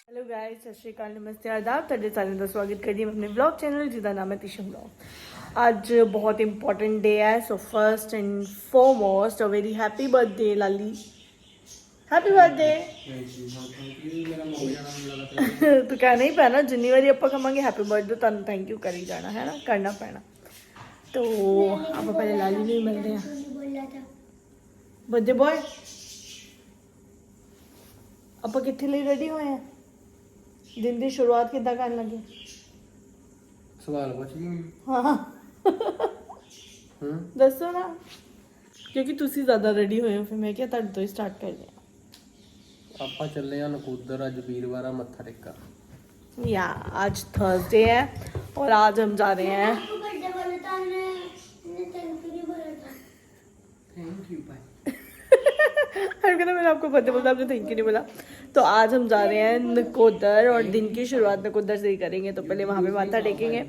Hello guys, सत श्री अकाल, नमस्ते, आदाब। ਤੁਹਾਡੇ ਸਾਰਿਆਂ ਦਾ ਸਵਾਗਤ ਕਰਦੀ ਹਾਂ ਆਪਣੇ ਵਲੌਗ ਚੈਨਲ ਜਿਹਦਾ ਨਾਮ ਹੈ ਤਿਸ਼ਮ ਵਲੌਗ। ਅੱਜ ਬਹੁਤ ਇੰਪੋਰਟੈਂਟ ਡੇ ਹੈ, so first and foremost a very happy birthday Lali. Happy birthday. तू कहना ही पैना, जिन्नी बारी आप कहेंगे हैप्पी बर्थडे तुम थैंक यू करी जाना है ना, करना पैना। तो आप पहले लाली नहीं मिलते हैं बर्थडे बॉय। आप कितने लिए रेडी हुए हैं? दिन की शुरुआत कितना करन लगे? सवाल पूछ हाँ दसो ना, क्योंकि तुसी ज़्यादा रेडी हुए हो, फिर मैं क्या तुहाडे तो ही स्टार्ट कर दिया। ਆਪਾਂ ਚੱਲੇ ਆ ਨਕੋਦਰ, ਅੱਜ ਵੀਰਵਾਰ ਆ, ਮੱਥਾ ਟੇਕਾ। या आज थर्सडे है और आज हम जा रहे हैं। थैंक यू भाई। मैंने आपको बर्थडे बोला, आपने थैंक यू नहीं बोला। तो आज हम जा रहे हैं नकोदर और दिन की शुरुआत नकोदर से ही करेंगे। तो पहले वहाँ पे माथा टेकेंगे,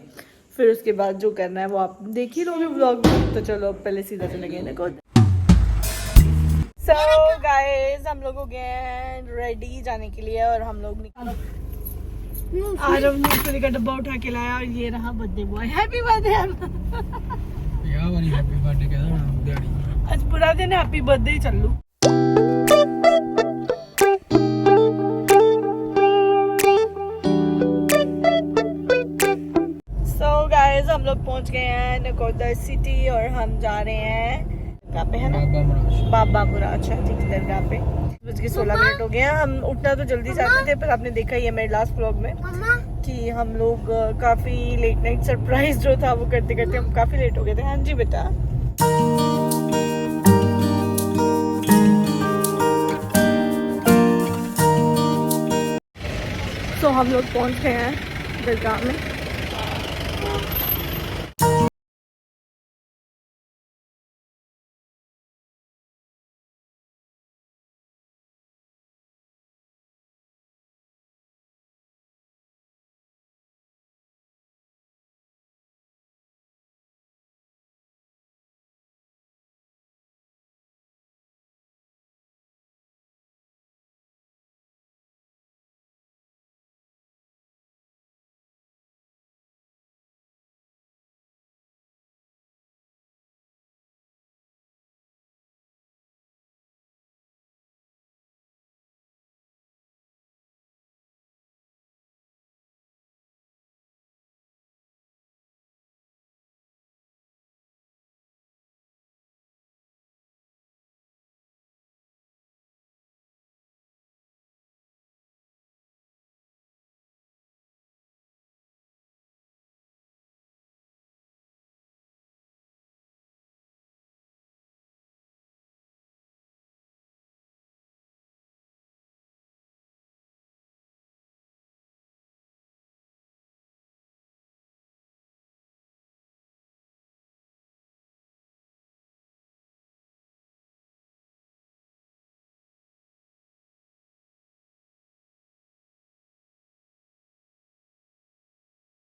फिर उसके बाद जो करना है वो आप देख ही लोगे व्लॉग में। तो चलो पहले सीधा चलेंगे नकोदर। So guys, हम लोग हो गए हैं रेडी जाने के लिए और हम लोग आज हम मूंगफली का डब्बा उठा के लाया और ये रहा बर्थडे बॉय। Happy birthday. यार वाली हैप्पी बर्थडे कहदा ना दिहाड़ी आज पूरा दिन हैप्पी बर्थडे ही चलू। So guys, हम लोग पहुंच गए हैं नकोदर सिटी और हम जा रहे हैं कहाँ पे है ना, बाबा मुराद शाह जी की दरगाह पे। 16 हो गए हैं। हम उठना तो जल्दी चाहते थे, पर आपने देखा ही है मेरे लास्ट व्लॉग में कि हम लोग काफी लेट नाइट सरप्राइज जो था वो करते करते हम काफी लेट हो गए थे। हाँ जी बेटा। तो हम लोग पहुंच गए हैं दरगाह में।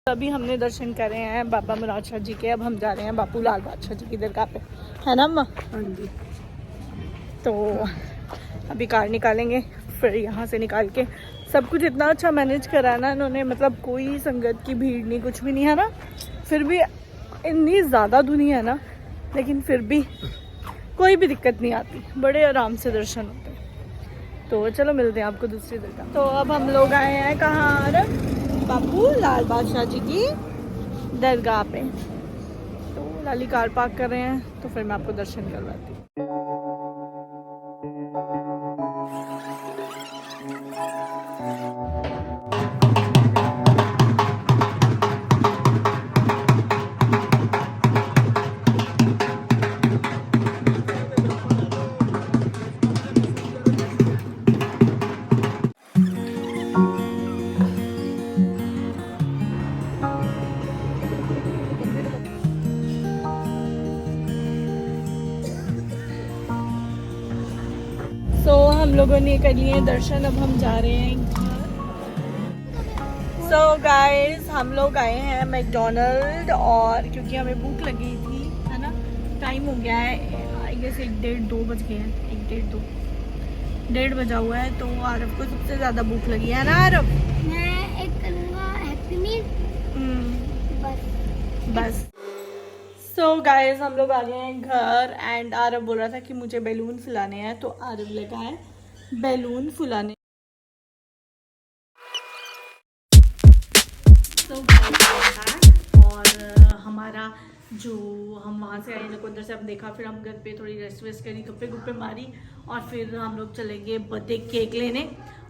अभी हमने दर्शन करे हैं बाबा मुराद शाह जी के। अब हम जा रहे हैं बापू लाल बादशाह जी की दरगाह पे, है ना अम्मा? हाँ जी। तो अभी कार निकालेंगे, फिर यहाँ से निकाल के सब कुछ इतना अच्छा मैनेज करा ना इन्होंने, मतलब कोई संगत की भीड़ नहीं, कुछ भी नहीं है ना। फिर भी इतनी ज़्यादा दुनिया है ना, लेकिन फिर भी कोई भी दिक्कत नहीं आती, बड़े आराम से दर्शन होते हैं। तो चलो मिलते हैं आपको दूसरी दरगाह। तो अब हम लोग आए हैं कहाँ? बापू लाल बादशाह जी की दरगाह पे। तो लाली कार पार्क कर रहे हैं, तो फिर मैं आपको दर्शन करवाती हूँ। तो हम लोगों ने कर लिए दर्शन, अब हम जा रहे हैं घर। सो गाइस, हम लोग आए हैं मैकडोनल्ड और क्योंकि हमें भूख लगी थी, है ना, टाइम हो गया है आई गेस 1 1:30 2 बज गए हैं, 1 1:30 2। 1:30 बजा हुआ है, तो आरव को सबसे ज़्यादा भूख लगी है ना आरव? मैं एक करूँगा हैप्पी मील बस। बस। सो गाइस हम लोग आ गए हैं घर एंड आरव बोल रहा था कि मुझे बैलून फुलाने हैं, तो आरव लगा है बैलून फुलाने। और हमारा जो हम वहाँ से आए नकोदर से, हम देखा, फिर हम घर पे थोड़ी रेस्ट वेस्ट करी, गप्पे गुप्पे मारी, और फिर हम लोग चले गए बर्थडे केक लेने।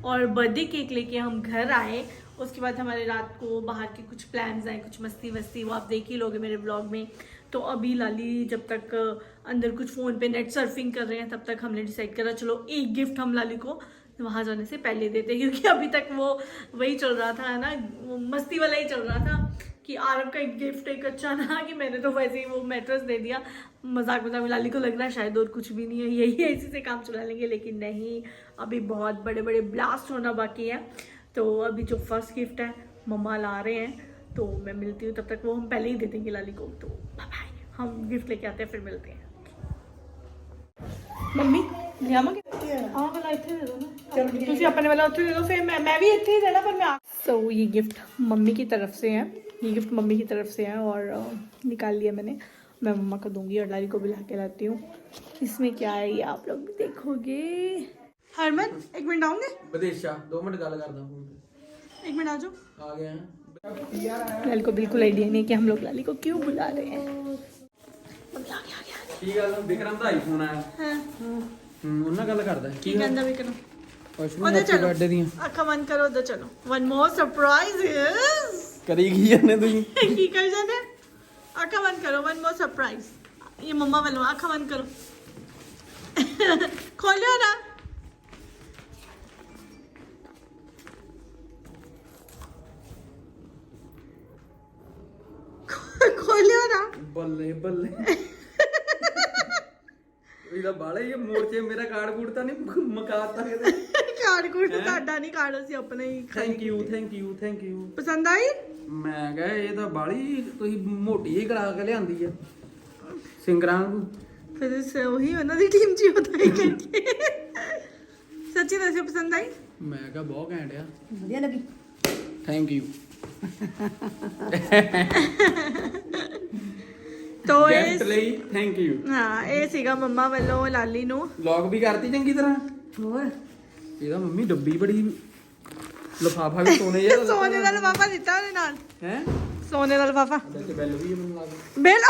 और बर्थडे केक लेके हम घर आए, उसके बाद हमारे रात को बाहर के कुछ प्लान्स आए, कुछ मस्ती वस्ती, वो आप देख ही लोगे मेरे ब्लॉग में। तो अभी लाली जब तक अंदर कुछ फ़ोन पे नेट सर्फिंग कर रहे हैं, तब तक हमने डिसाइड करा चलो एक गिफ्ट हम लाली को वहाँ जाने से पहले देते, क्योंकि अभी तक वो वही चल रहा था, है ना, वो मस्ती वाला ही चल रहा था कि आरव का एक गिफ्ट एक अच्छा ना, कि मैंने तो वैसे ही वो मैट्रेस दे दिया, मजाक मजाक में। लाली को लग रहा है शायद और कुछ भी नहीं है, यही है, इसी से काम चला लेंगे, लेकिन नहीं, अभी बहुत बड़े बड़े ब्लास्ट होना बाकी है। तो अभी जो फर्स्ट गिफ्ट है मम्मा ला रहे हैं, तो मैं मिलती हूँ, तब तक वो हम पहले ही दे देंगे लाली को। तो बाय बाय, हम गिफ्ट लेके आते हैं, फिर मिलते हैं। ਮੰਮੀ ਲਿਆਵਾਂਗੇ ਆਹ ਵਾਲਾ ਇੱਥੇ ਦੇ ਦਿਓ ਨਾ, ਤੁਸੀਂ अपने वाला ਉੱਥੇ दे दो, फिर मैं भी ਇੱਥੇ ही देना, पर मैं सो ये गिफ्ट मम्मी की तरफ से है, ये गिफ्ट मम्मी की तरफ से है, और निकाल लिया मैंने, मैं मम्मा को दूंगी और लाली को भी ला के लाती हूँ। इसमें क्या है ये आप लोग भी देखोगे। हरमन एक मिनट आओगे? विदेशा 2 मिनट गल करदा हूं। एक मिनट आ जाओ। आ गया हैं। लाली को बिल्कुल आइडिया नहीं कि हम लोग लाली को क्यों बुला रहे हैं। मम्मी आ गया ਕੀ ਗੱਲ ਵਿਕਰਮ ਦਾ ਆਈਫੋਨ ਆਇਆ ਹਾਂ ਉਹਨਾਂ ਗੱਲ ਕਰਦਾ ਕੀ ਕਹਿੰਦਾ ਵਿਕਰਮ? ਕੁਛ ਉਹਦੇ ਨਹੀਂ ਚਲੋ ਬਰਥਡੇ ਦੀਆਂ ਅੱਖਾਂ ਬੰਦ ਕਰੋ, ਉਧਰ ਚਲੋ। वन मोर सरप्राइज इज ਕਰੀ ਕੀ ਜਾਂਦੇ ਤੁਸੀਂ की कर जाते आँखा बंद करो। वन मोर सरप्राइज, ये मम्मा वालों आँखा बंद करो खोलो ना, खोलो ना। ਬੱਲੇ ਬੱਲੇ ਇਹਦਾ ਬਾਲਾ ਹੀ ਮੋਰਚੇ ਮੇਰਾ ਕਾਰਡ ਕੂਡ ਤਾਂ ਨਹੀਂ ਮਕਾਤਾ ਕਿਤੇ कार्ड कूड ਤੁਹਾਡਾ ਨਹੀਂ, ਕਾਰਡ ਅਸੀਂ ਆਪਣੇ ਹੀ thank you thank you thank you ਪਸੰਦ ਆਈ? ਮੈਂ ਕਿਹਾ ਇਹ ਤਾਂ ਬਾਲੀ ਤੁਸੀਂ ਮੋਟੀ ਹੀ ਕਰਾ ਕੇ ਲਿਆਂਦੀ ਆ ਸਿੰਗਰਾਂ ਨੂੰ ਫਿਰ ਸੇ ਉਹੀ ਉਹਨਾਂ ਦੀ ਟੀਮ ਚ ਹੁੰਦਾ ਹੀ ਕਰਕੇ। ਸੱਚੀ ਦੱਸੋ ਪਸੰਦ ਆਈ? ਮੈਂ ਕਿਹਾ ਬਹੁਤ ਘੈਂਟ ਆ, ਵਧੀਆ ਲੱਗੀ। ਥੈਂਕ ਯੂ ਤੋ ਗਿਫਟ ਲਈ ਥੈਂਕ ਯੂ। ਹਾਂ ਇਹ ਸੀਗਾ ਮੰਮਾ ਵੱਲੋਂ ਲਾਲੀ ਨੂੰ। ਲੌਕ ਵੀ ਕਰਤੀ ਚੰਗੀ ਤਰ੍ਹਾਂ। ਹੋਰ ਇਹਦਾ ਮੰਮੀ ਡੱਬੀ ਬੜੀ ਲਫਾਫਾ ਵੀ ਸੋਨੇ ਜਿਹਾ ਸੋਨੇ ਦਾ ਲਿਫਾਫਾ ਦਿੱਤਾ ਉਹਨੇ ਨਾਲ। ਹੈ ਸੋਨੇ ਦਾ ਲਿਫਾਫਾ ਵਿੱਚ ਬੈਲ ਵੀ ਹੈ ਮੈਨੂੰ ਲੱਗਦਾ। ਬਿੱਲ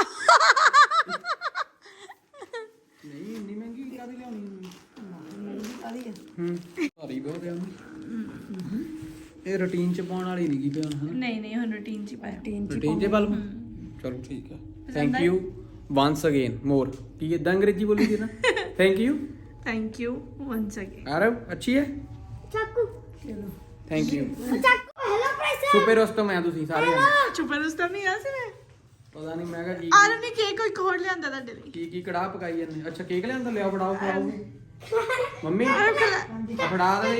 ਨਹੀਂ ਇੰਨੀ ਮਹਿੰਗੀ ਕਾਹਦੀ ਲਿਆਉਣੀ ਭਾਰੀ ਬਹੁਤ ਹੈ ਇਹ ਰੂਟੀਨ ਚ ਪਾਉਣ ਵਾਲੀ ਨਹੀਂ ਕੀ ਪਿਆ ਹਨਾ। ਨਹੀਂ ਨਹੀਂ ਹੁਣ ਰੂਟੀਨ ਚ ਪਾਇਆ। ਰੂਟੀਨ ਚ ਪਾ ਲਵਾਂ? ਚਲੋ ਠੀਕ ਹੈ। ਥੈਂਕ ਯੂ ਵਾਂਸ ਅਗੇਨ ਮੋਰ। ਕੀ ਇਦਾਂ ਅੰਗਰੇਜ਼ੀ ਬੋਲੀ ਸੀ ਨਾ? Thank you thank you ones again. Aarav ਅੱਛੀ ਹੈ। चाकू ਥੈਂਕ ਯੂ। चाकू हेलो प्राइस ਸੁਪਰ ਰਸਤਮ ਹੈ ਤੁਸੀਂ ਸਾਰੇ ਚੁੱਪ ਰਸਤਾ ਵੀ ਆ ਸੀ ਮੈਂ। ਪਤਾ ਨਹੀਂ ਮੈਂ ਕਿਹਾ ਕੀ ਆਰਮ ਨੇ ਕੇਕ ਕੋਈ ਖੋਲ ਲਿਆਂਦਾ ਤੁਹਾਡੇ ਲਈ। ਕੀ ਕੀ ਕੜਾਹ ਪਕਾਈ ਜਾਂਦੇ। ਅੱਛਾ ਕੇਕ ਲਿਆਂਦਾ, ਲਿਆਓ ਫੜਾਓ ਖਵਾਓ ਮੰਮੀ ਆਰਮ ਖਲਾ ਆ ਫੜਾ ਦੇ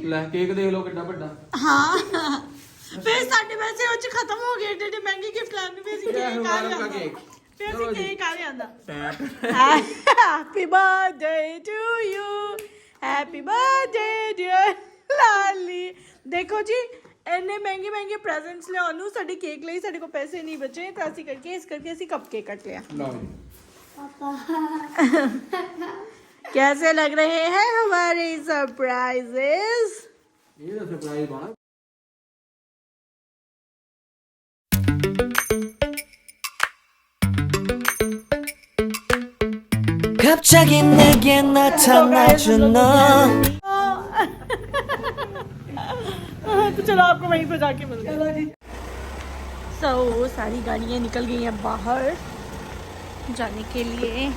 ਲੈ ਕੇਕ ਦੇਖ ਲਓ ਕਿੰਨਾ ਵੱਡਾ। ਹਾਂ ਫਿਰ ਸਾਡੇ ਪੈਸੇ ਉਹ ਚ ਖਤਮ ਹੋ ਗਏ, ਏਡੇ ਏਡੇ ਮਹਿੰਗੇ ਗਿਫਟ ਲੈਣ ਨੂੰ ਵੀ ਅਸੀਂ ਕੇਕ ਆ ਲਿਆਂਦਾ। ਫਿਰ ਅਸੀਂ ਕੇਕ ਆ ਲਿਆਂਦਾ। Happy birthday to you, happy birthday dear Lali. ਦੇਖੋ ਜੀ ਇੰਨੇ ਮਹਿੰਗੇ ਮਹਿੰਗੇ ਪ੍ਰੈਜ਼ੈਂਟਸ ਲਿਆਉਣ ਨੂੰ ਸਾਡੇ ਕੇਕ ਲਈ ਸਾਡੇ ਕੋਲ ਪੈਸੇ ਨਹੀਂ ਬਚੇ, ਤਾਂ ਅਸੀਂ ਕਰਕੇ ਇਸ ਕਰਕੇ ਅਸੀਂ ਕੱਪ ਕੇਕ ਕੱਟ ਲਿਆ। ਲਓ ਜੀ कैसे लग रहे हैं हमारे सरप्राइजेस? ਇਹ ਤਾਂ ਸਰਪ੍ਰਾਈਜ਼ ਬਾਣਾ। 갑자기 내게 나타나준 너 तो चलो आपको वहीं पर जाके मिलते हैं। So सारी गाड़ियाँ निकल गई हैं बाहर जाने के लिए।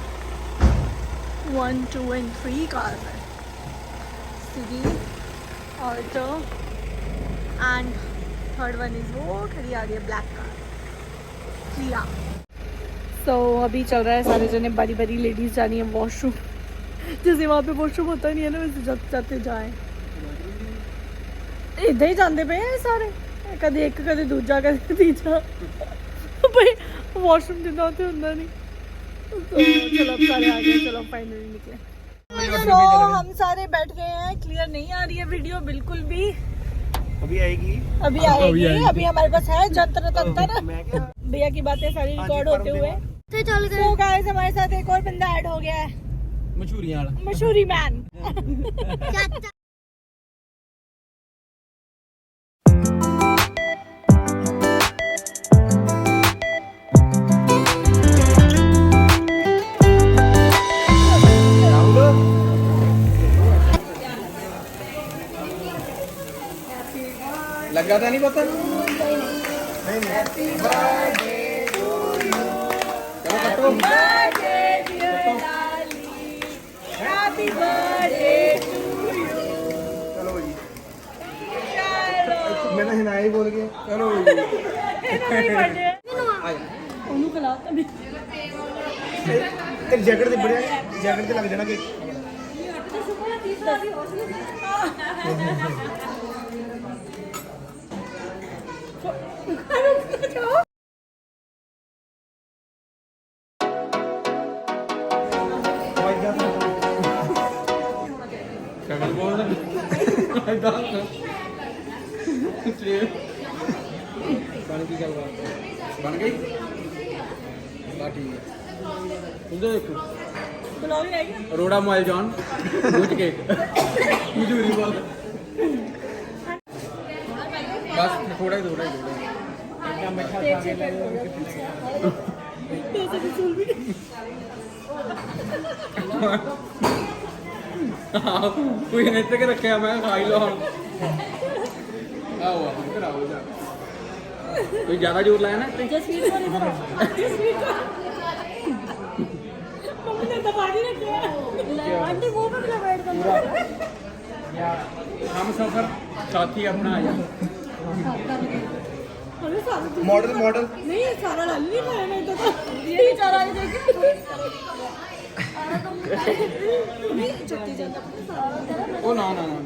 1, 2 and 3 कार है, city Alto and third one is वो खड़ी आ रही है ब्लैक कार किया। तो अभी चल रहा है, सारे जने बारी बारी लेडीज जा रही हैं वॉशरूम। जैसे वहाँ पे वॉशरूम होता नहीं है ना, वैसे जाते जाते जाए इधर ही जाते पे हैं सारे, कदे एक कदे दूजा कदे तीजा भाई वॉशरूम जितना होते होंगे नहीं। तो चलो अब सारे आ गए, चलो फाइनली निकले। तो हम सारे बैठ गए हैं, क्लियर नहीं आ रही है वीडियो बिल्कुल भी। अभी आएगी। अभी हमारे पास है जंतर तंत्र। भैया की बातें सारी रिकॉर्ड होते हुए। तो चल गए। तो गाइस हमारे साथ एक और बंदा ऐड हो गया है, मशहूरी मैन। चाचा लगा था नहीं पता। Happy birthday to you. चलो भाई चलो। मैंने हिनाया ही बोल के चलो ਉਹਨੂੰ ਖਿਲਾ ਤਾ ਵੀ। तेरी जैकेट से बढ़िया जैकेट से लग जाना केक। बन गई बा ठीक है। तुझे देखो बुलाओ ही आएगी। अरोड़ा मोबाइल जॉन गुज केक मजूरी बोल बस थोड़ा ही कोई इतने के रखे मैं खा ही लो हम। आओ इधर आओ इधर कोई ज्यादा जोर लाया ना मम्मी ने दबा दी रखा है। आंटी वो पे भी बैठ कर हम सफर साथी अपना आ जाए। अरे सारा तो मॉडल नहीं है, सारा लाल नहीं खाया मैं तो ये भी सारा ही देखे नहीं जल्दी जाता ओ ना ना ना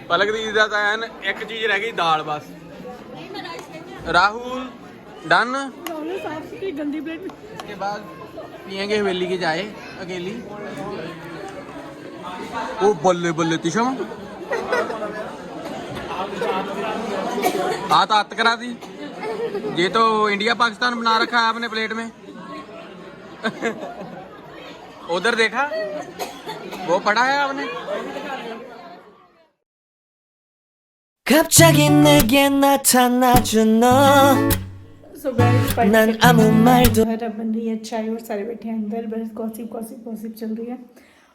पलक दी दा तान एक चीज रह गई दाल बस। राहुल डन। साफ सुथरी गंदी प्लेट में इसके बाद पियेंगे हवेली की चाय अकेली। ओ बल्ले बल्ले तिशम हाथ हाथ करा दी। ये तो इंडिया पाकिस्तान बना रखा है आपने प्लेट में। उधर देखा वो पड़ा है आपने। 갑자기 내게 나타나준 너 सो गाइस 난 아무 말도 घर अब बन रही है चाय और सारे बैठे हैं अंदर, बस गॉसिप चल रही है।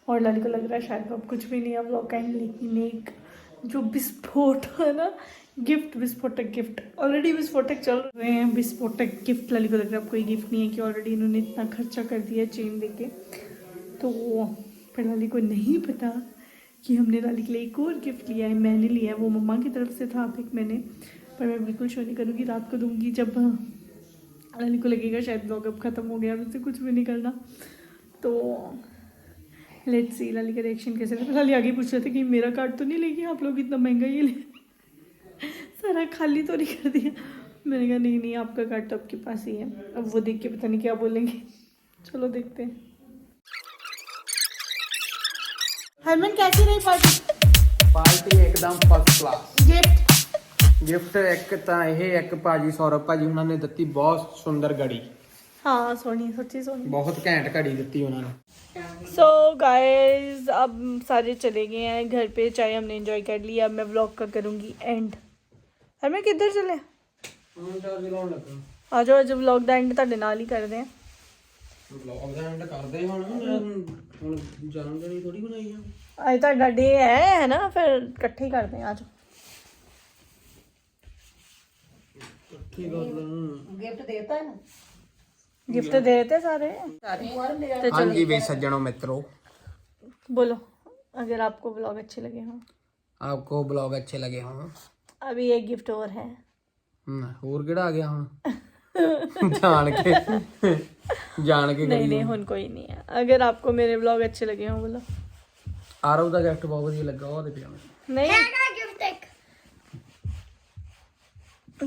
और लाली को लग रहा है शायद अब कुछ भी नहीं है व्लॉग का एंड, लेकिन एक जो विस्फोट है ना गिफ्ट, विस्फोटक गिफ्ट ऑलरेडी विस्फोटक चल रहे हैं। विस्फोटक गिफ्ट लाली को लग रहा है अब कोई गिफ्ट नहीं है कि ऑलरेडी इन्होंने इतना खर्चा कर दिया चेन लेके। तो पर लाली को नहीं पता कि हमने लाली के लिए एक और गिफ्ट लिया है। मैंने लिया है, वो मम्मा की तरफ से था पिक मैंने, पर मैं बिल्कुल शो नहीं करूँगी, रात को दूंगी जब लाली को लगेगा शायद ब्लॉग अब ख़त्म हो गया, मुझसे कुछ भी नहीं करना। तो लेट्स सी लाली का रिएक्शन कैसे रहता है। लाली आगे पूछ रहे थे कि मेरा कार्ड तो नहीं लेगी आप लोग, इतना महंगा ये ले सारा खाली तो नहीं कर दिया। मैंने कहा नहीं नहीं आपका कार्ड तो आपके पास ही है। अब वो देख के पता नहीं क्या बोलेंगे, चलो देखते हैं। हरमन कैसी रही पार्टी एकदम फर्स्ट क्लास। गिफ्ट एक ਤਾਂ ਇਹ ਇੱਕ ਭਾਜੀ ਸੌਰਵ ਭਾਜੀ ਉਹਨਾਂ ਨੇ ਦਿੱਤੀ ਬਹੁਤ ਸੁੰਦਰ ਘੜੀ। हाँ सोनी सच्ची सोनी बहुत घैंट घड़ी ਦਿੱਤੀ ਉਹਨਾਂ ਨੇ। सो गाइज अब सारे चले गए हैं घर पे, चाय हमने एंजॉय कर लिया। अब मैं व्लॉग का करूँगी एंड। हरमन किधर चले? ਆ ਜਾਓ ਅੱਜ ਵਲੌਗ ਦਾ ਐਂਡ ਤੁਹਾਡੇ ਨਾਲ ਹੀ ਕਰਦੇ ਆ। ਵਲੌਗ ਦਾ ਐਂਡ ਕਰਦੇ ਹੁਣ ਜਨਮ ਦਿਨ ਹੀ ਥੋੜੀ ਬਣਾਈ ਆ। ਅੱਜ ਤੁਹਾਡਾ ਡੇ ਹੈ ਨਾ, ਫਿਰ ਇਕੱਠੇ ਹੀ ਕਰਦੇ ਆ। ਆ ਜਾਓ। ਕੀ ਗੱਲ ਗਿਫਟ देते सारे तो हाँ जी वे सज्जनों मित्रों, बोलो अगर आपको ब्लॉग अच्छे लगे हों, आपको ब्लॉग अच्छे लगे हों। अभी एक गिफ्ट और है। और केड़ा आ गया हुन जान के नहीं हुन कोई नहीं है। अगर आपको मेरे ब्लॉग अच्छे लगे हों बोलो। आरव दा गिफ्ट बहुत ਵਧੀਆ ਲੱਗਾ ਉਹ ਤੇ ਪਿਆ नहीं गिफ्ट एक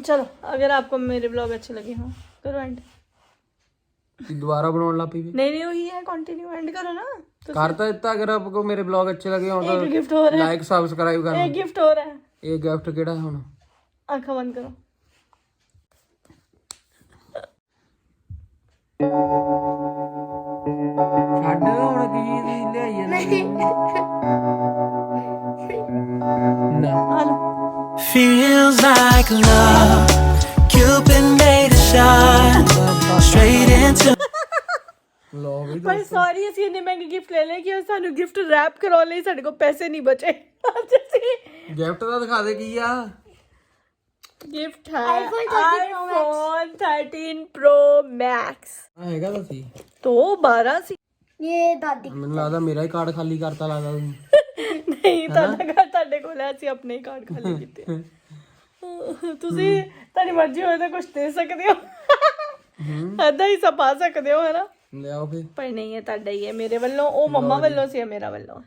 चलो, अगर आपको मेरे ब्लॉग अच्छे लगे हों करो एंड। दोबारा बनाने ला पी नहीं वही है, कंटिन्यू एंड करो ना। करता इतना। अगर आपको मेरे ब्लॉग अच्छे लगे हो तो एक गिफ्ट और है, लाइक सब्सक्राइब करना। एक गिफ्ट और है। एक गिफ्ट केड़ा है हुन? आंखें बंद करो। ਛੱਡ ਹੁਣ ਕੀ ਲਿਆਈ ਨਾ hello Feels like love. Cupid made a shot straight into ਲੋ ਵੀ पर सॉरी ਅਸੀਂ ਇੰਨੇ ਮਹਿੰਗੇ ਗਿਫਟ ਲੈ ਲਏ ਕਿ ਸਾਨੂੰ ਗਿਫਟ ਰੈਪ ਕਰਾਉਣ ਲਈ ਸਾਡੇ ਕੋਲ ਪੈਸੇ ਨਹੀਂ ਬਚੇ। ਅੱਜ ਅਸੀਂ ਗਿਫਟ ਦਾ ਦਿਖਾ ਦੇ ਕੀ ਆ। गिफ्ट है iPhone 13 Pro Max। ਆ ਹੈਗਾ ਤਾਂ ਸੀ। तो 12 ਸੀ। ये दादी ਮੈਨੂੰ ਲੱਗਦਾ ਮੇਰਾ ਹੀ ਕਾਰਡ ਖਾਲੀ ਕਰਤਾ ਲੱਗਦਾ ਤੁਸੀਂ। ਨਹੀਂ ਤੁਹਾਡਾ ਘਰ ਤੁਹਾਡੇ ਕੋਲ ਹੈ, ਅਸੀਂ ਆਪਣੇ ਹੀ ਕਾਰਡ ਖਾਲੀ ਕੀਤੇ। ਤੁਸੀਂ ਤੁਹਾਡੀ ਮਰਜ਼ੀ ਹੋਏ ਤਾਂ ਕੁਝ ਦੇ ਸਕਦੇ ਹੋ, ਅੱਧਾ ਹਿੱਸਾ ਪਾ ਸਕਦੇ ਹੋ, ਹੈ ਨਾ। ਲਿਆਓ ਫੇ। ਪਰ ਨਹੀਂ ਹੈ ਤੁਹਾਡਾ ਹੀ ਹੈ, ਮੇਰੇ ਵੱਲੋਂ। ਉਹ ਮੰਮਾ ਵੱਲੋਂ ਸੀ, ਮੇਰਾ ਵੱਲੋਂ।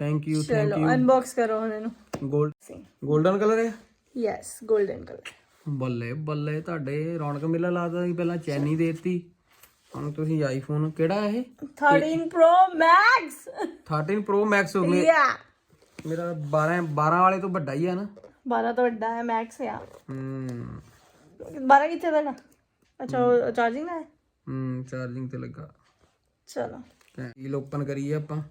ਥੈਂਕ ਯੂ ਚਲੋ ਅਨਬਾਕਸ ਕਰੋ ਹੁਣ ਇਹਨੂੰ। ਗੋਲਡਨ ਕਲਰ ਹੈ। Yes golden colour. ਬੱਲੇ ਬੱਲੇ ਤੁਹਾਡੇ ਰੌਣਕ ਮੇਲਾ ਲਾਦਾ ਸੀ। ਪਹਿਲਾਂ ਚੈਨੀ ਦੇਤੀ, ਹੁਣ ਤੁਸੀਂ ਆਈਫੋਨ। ਕਿਹੜਾ ਇਹ 13 Pro Max। 13 Pro Max ਹੋ ਗਿਆ। ਯਾ ਮੇਰਾ 12 ਵਾਲੇ ਤੋਂ ਵੱਡਾ ਹੀ ਆ ਨਾ। 12 ਤੋਂ ਵੱਡਾ ਹੈ, ਮੈਕਸ ਆ। 12 ਕਿੱਥੇ ਦਾ ਨਾ? ਅੱਛਾ ਚਾਰਜਿੰਗ ਹੈ। ਚਾਰਜਿੰਗ ਤੇ ਲੱਗਾ। ਚਲੋ ਡੀਲ ਓਪਨ ਕਰੀਏ ਆਪਾਂ।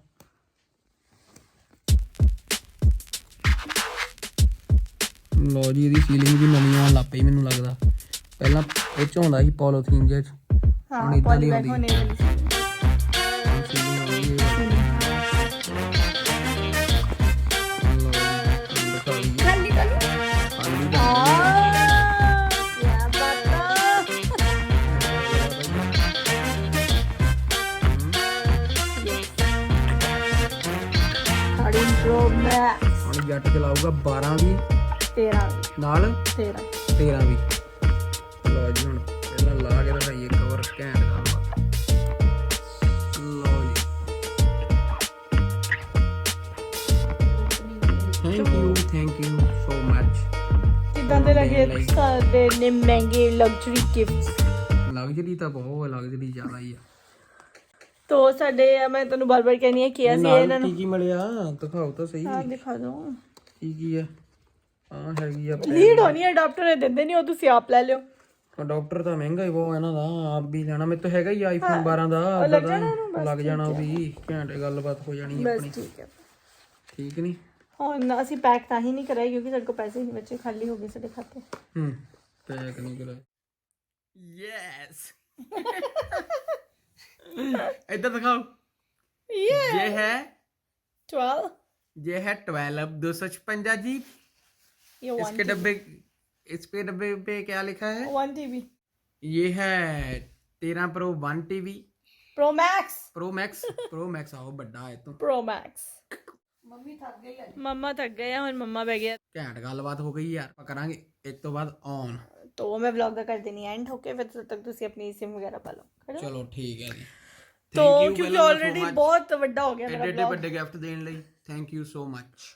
ਲੋ ਜੀ, ਇਹਦੀ ਸੀਲਿੰਗ ਵੀ ਨਵੀਂ ਆਉਣ ਲੱਗ ਪਈ ਮੈਨੂੰ ਲੱਗਦਾ। ਪਹਿਲਾਂ ਇਹ ਚ ਹੁੰਦਾ ਸੀ ਪੋਲੋਥੀਨ ਜਿਹੇ ਚ, ਹਾਂ ਹੁਣ ਇਦਾਂ ਦੀ ਪੋਲੀਬੈਗ ਹੁੰਦੀ ਹੋਣੇ ਵਾਲੀ ਸੀ। ਸੀਲਿੰਗ ਆਉਂਦੀ ਹੈ। ਲਓ ਜੀ, ਦਿਖਾ ਦਈਏ। खाली खाली ਖਾਲੀ ਤਾਂ क्या बात है। 13 Pro Max। ਹੁਣ ਜੱਟ ਚਲਾਊਗਾ 12 ਵੀ 13 ਨਾਲ 13 13 ਵੀ। ਲਓ ਜੀ, ਹੁਣ ਪਹਿਲਾਂ ਲਾ ਕੇ ਦਿਖਾਈਏ ਕਵਰ। ਘੈਂਟ ਗੱਲਬਾਤ। ਲਓ ਜੀ, ਥੈਂਕ ਯੂ ਸੋ ਮਚ। ਕਿਦਾਂ ਦੇ ਲੱਗੇ ਸਾਡੇ ਨੇ ਮਹਿੰਗੇ ਲਗਜ਼ਰੀ ਗਿਫਟਸ? ਲਗਜ਼ਰੀ ਤਾਂ ਬਹੁਤ ਲਗਜ਼ਰੀ ਜ਼ਿਆਦਾ ਹੀ ਆ। ਤੋ ਸਾਡੇ ਮੈਂ ਤੁਹਾਨੂੰ ਬਾਰ-ਬਾਰ ਕਹਿੰਦੀ ਹਾਂ ਕਿ ਅਸੀਂ ਇਹਨਾਂ ਨੂੰ ਕੀ ਮਿਲਿਆ ਦਿਖਾਓ ਤਾਂ ਸਹੀ। ਹਾਂ ਦਿਖਾ ਦੋ। ਕੀ ਆ? ਹਾਂ ਹੈਗੀ ਆ ਲੀਡ ਹੋਣੀ ਹੈ, ਡਾਕਟਰ ਨੇ ਦਿੰਦੇ ਨਹੀਂ, ਉਹ ਤੁਸੀਂ ਆਪ ਲੈ ਲਿਓ। ਡਾਕਟਰ ਤਾਂ ਮਹਿੰਗਾ ਹੀ ਬਹੁਤ ਇਹਨਾਂ ਦਾ। ਆਪ ਵੀ ਲੈਣਾ। ਮੇਰੇ ਤੋਂ ਹੈਗਾ ਹੀ ਆਈਫੋਨ 12 ਦਾ। ਲੱਗ ਜਾਣਾ ਉਹ ਵੀ। ਘੈਂਟ ਗੱਲਬਾਤ ਹੋ ਜਾਣੀ ਬਸ ਆਪਣੀ। ਠੀਕ ਹੈ। ਠੀਕ ਨਹੀਂ? ਹੁਣ ਅਸੀਂ ਪੈਕ ਤਾਂ ਹੀ ਨਹੀਂ ਕਰਾਏ ਕਿਉਂਕਿ ਸਾਡੇ ਕੋਲ ਪੈਸੇ ਨਹੀਂ ਬਚੇ, ਖਾਲੀ ਹੋ ਗਏ ਸਾਡੇ ਖਾਤੇ। ਪੈਕ ਨਹੀਂ ਕਰਾਇਆ। ਯੈਸ। ਇੱਧਰ ਦਿਖਾਓ। ये है 12 ये है 12 256 जी। ये इसके डब्बे, इस पे डब्बे पे क्या लिखा है? 1 TB ये है 13 Pro 1 TB Pro Max। Pro Max आओ बड़ा है तो Pro Max। मम्मा थक गए ਹੁਣ ਮੰਮਾ ਬਹਿ ਗਿਆ। ਘੈਂਟ ਗੱਲਬਾਤ ਹੋ ਗਈ ਯਾਰ। ਆਪਾਂ ਕਰਾਂਗੇ ਇੱਕ ਤੋਂ ਬਾਅਦ ਔਨ। तो मैं ब्लॉग का कर देनी एंड होके फिर तब तक तुसी अपनी सिम वगैरह पा लो। ਚਲੋ ਠੀਕ ਹੈ ਜੀ। तो क्योंकि ऑलरेडी बहुत बड़ा हो गया मेरा ਐਡੇ ब्लॉग। ਵੱਡੇ ਗਿਫਟ ਦੇਣ ਲਈ ਥੈਂਕ ਯੂ ਸੋ ਮਚ।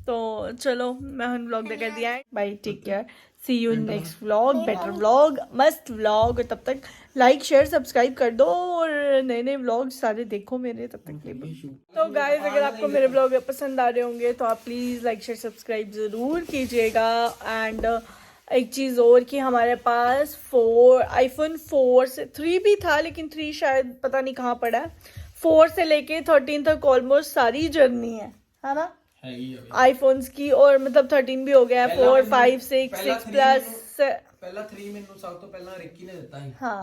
तो चलो मैं हम ब्लॉग कर दिया है। Bye, take care, see you in next vlog, better vlog, मस्त व्लॉग। तब तक लाइक शेयर सब्सक्राइब कर दो और नए नए व्लॉग सारे देखो मेरे। तब तक के लिए तो गाइस, अगर आपको मेरे व्लॉग पसंद आ रहे होंगे तो आप प्लीज़ लाइक शेयर सब्सक्राइब ज़रूर कीजिएगा। एंड एक चीज़ और कि हमारे पास iPhone 4 से 3 भी था, लेकिन 3 शायद पता नहीं कहाँ पड़ा है। 4 से लेके 13 तक ऑलमोस्ट सारी जर्नी है ना आईफोन्स की। और मतलब 13 भी हो गया है, 4 5 6 प्लस ਪਹਿਲਾਂ 3 ਮੈਨੂੰ ਸਭ ਤੋਂ ਪਹਿਲਾਂ ਰਿੱਕੀ ਨੇ ਦਿੱਤਾ ਸੀ, हाँ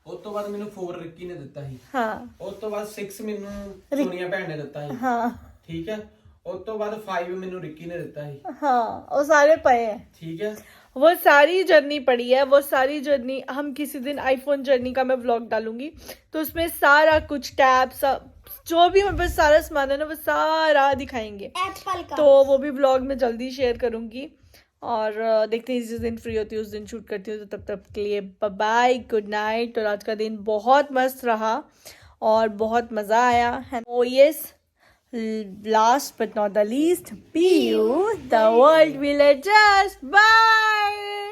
ਉਸ ਤੋਂ ਬਾਅਦ ਮੈਨੂੰ 4 ਰਿੱਕੀ ਨੇ ਦਿੱਤਾ ਸੀ, हाँ ਉਸ ਤੋਂ ਬਾਅਦ 6 ਮੈਨੂੰ ਸੋਨੀਆ ਭੈਣ ਨੇ ਦਿੱਤਾ ਸੀ, हाँ ਠੀਕ ਹੈ। ਉਸ ਤੋਂ ਬਾਅਦ 5 ਮੈਨੂੰ ਰਿੱਕੀ ਨੇ ਦਿੱਤਾ ਸੀ, हाँ वो सारे पड़े हैं। ਠੀਕ है। वो सारी जर्नी पड़ी है, वो सारी जर्नी हम किसी दिन आईफोन जर्नी का मैं व्लॉग डालूंगी, तो उसमें सारा कुछ टैब सब जो भी हमारे पास सारा सामान है ना वो सारा दिखाएंगे, एप्पल का तो वो भी व्लॉग में जल्दी शेयर करूंगी। और देखते हैं जिस दिन फ्री होती है उस दिन शूट करती हूँ, तो तब तक के लिए बाय बाय, गुड नाइट। और आज का दिन बहुत मस्त रहा और बहुत मज़ा आया है। ओ yes, last but not the least, Piyu, the world will adjust. Bye.